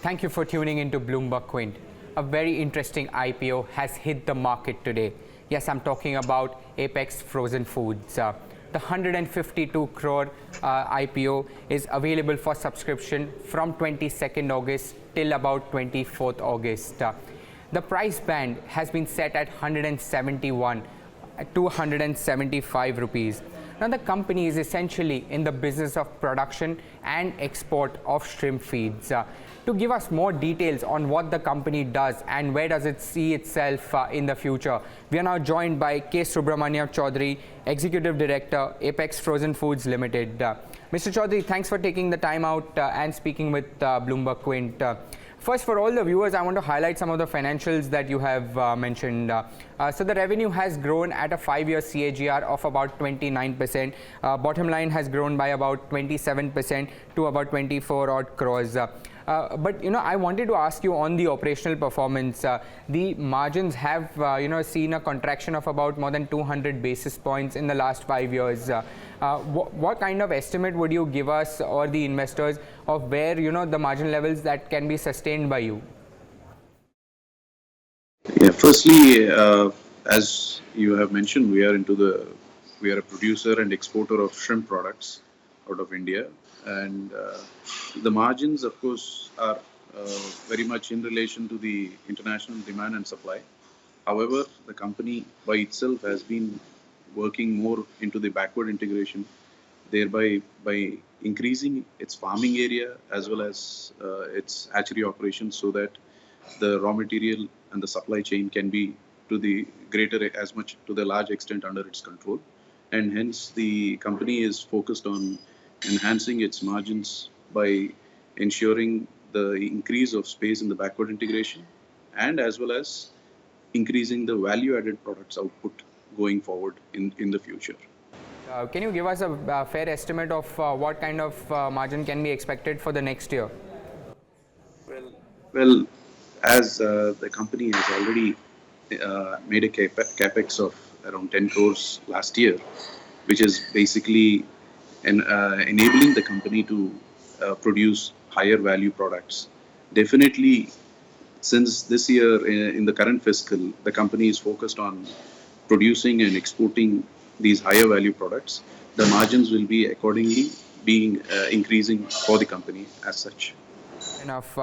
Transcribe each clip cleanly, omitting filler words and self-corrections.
Thank you for tuning into Bloomberg Quint. A very interesting IPO has hit the market today. Yes, I'm talking about Apex Frozen Foods. The 152 crore IPO is available for subscription from 22nd August till about 24th August. The price band has been set at 171 to 175 rupees. Now, the company is essentially in the business of production and export of shrimp feeds. To give us more details on what the company does and where does it see itself in the future, we are now joined by K. Subramania Chaudhary, Executive Director, Apex Frozen Foods Limited. Mr. Chaudhary, thanks for taking the time out and speaking with Bloomberg Quint. First, for all the viewers, I want to highlight some of the financials that you have mentioned. So the revenue has grown at a 5-year CAGR of about 29%. Bottom line has grown by about 27% to about 24 odd crores. But I wanted to ask you on the operational performance. The margins have seen a contraction of about more than 200 basis points in the last 5 years. What kind of estimate would you give us or the investors of where the margin levels that can be sustained by you? Yeah, firstly, as you have mentioned, we are a producer and exporter of shrimp products out of India, and the margins, of course, are very much in relation to the international demand and supply. However, the company by itself has been working more into the backward integration, thereby by increasing its farming area as well as its hatchery operations, so that the raw material and the supply chain can be to the large extent under its control, and hence the company is focused on enhancing its margins by ensuring the increase of space in the backward integration and as well as increasing the value-added products output going forward in the future. Can you give us a fair estimate of what kind of margin can be expected for the next year? Well, as the company has already made a capex of around 10 crores last year, which is basically enabling the company to produce higher value products. Definitely, since this year in the current fiscal, the company is focused on producing and exporting these higher value products. The margins will be accordingly being increasing for the company as such. Enough.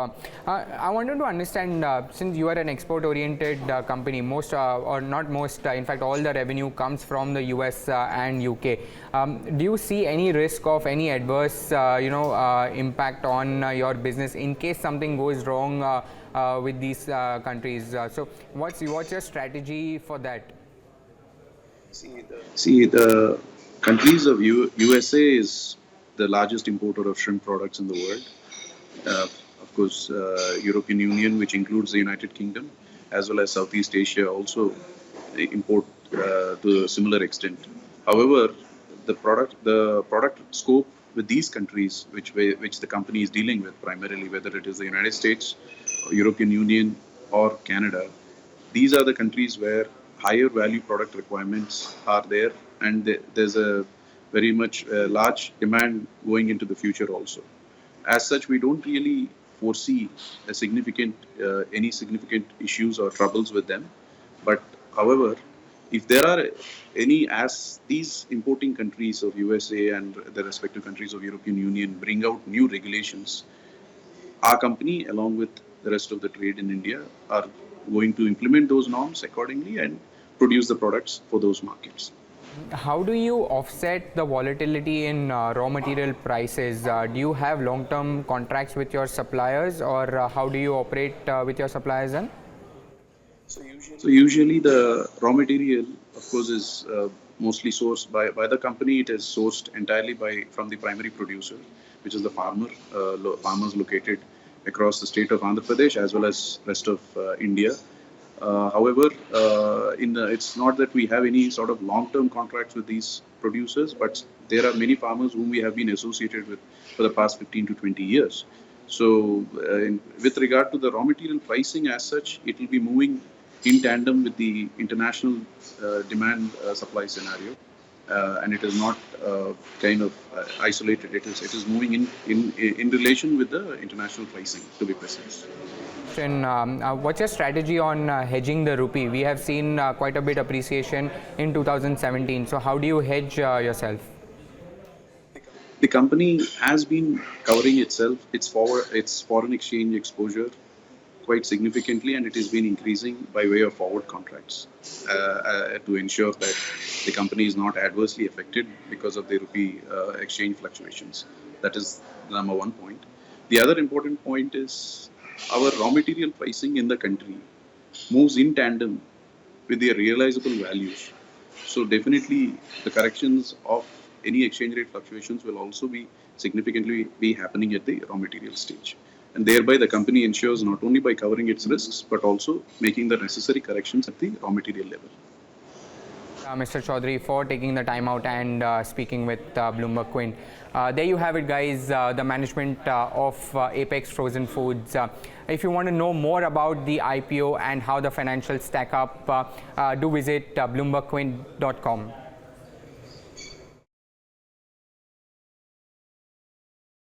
I wanted to understand, since you are an export-oriented company, most or not most, in fact, all the revenue comes from the US and UK. Do you see any risk of any adverse, impact on your business in case something goes wrong with these countries? So, what's your strategy for that? See, the countries of USA is the largest importer of shrimp products in the world. Of course, European Union, which includes the United Kingdom, as well as Southeast Asia, also import to a similar extent. However, the product scope with these countries, which the company is dealing with primarily, whether it is the United States, European Union, or Canada, these are the countries where higher value product requirements are there, and there's a very much large demand going into the future also. As such, we don't really foresee any significant issues or troubles with them. But however, if there are as these importing countries of USA and the respective countries of European Union bring out new regulations, our company, along with the rest of the trade in India, are going to implement those norms accordingly and produce the products for those markets. How do you offset the volatility in raw material prices? Do you have long-term contracts with your suppliers, or how do you operate with your suppliers then? So usually the raw material, of course, is mostly sourced by the company. It is sourced entirely from the primary producer, which is the farmers located across the state of Andhra Pradesh as well as rest of India. However, it's not that we have any sort of long-term contracts with these producers, but there are many farmers whom we have been associated with for the past 15 to 20 years. So, with regard to the raw material pricing as such, it will be moving in tandem with the international demand supply scenario. and it is not kind of isolated. It is moving in relation with the international pricing, to be precise. What's your strategy on hedging the rupee? We have seen quite a bit appreciation in 2017. So how do you hedge yourself? The company has been covering itself, its foreign exchange exposure quite significantly, and it has been increasing by way of forward contracts to ensure that the company is not adversely affected because of the rupee exchange fluctuations. That is the number one point. The other important point is our raw material pricing in the country moves in tandem with their realizable values. So definitely the corrections of any exchange rate fluctuations will also be significantly be happening at the raw material stage. And thereby the company ensures not only by covering its risks, but also making the necessary corrections at the raw material level. Mr. Chaudhary, for taking the time out and speaking with Bloomberg Quint. There you have it, guys, the management of Apex Frozen Foods. If you want to know more about the IPO and how the financials stack up, do visit bloombergquint.com.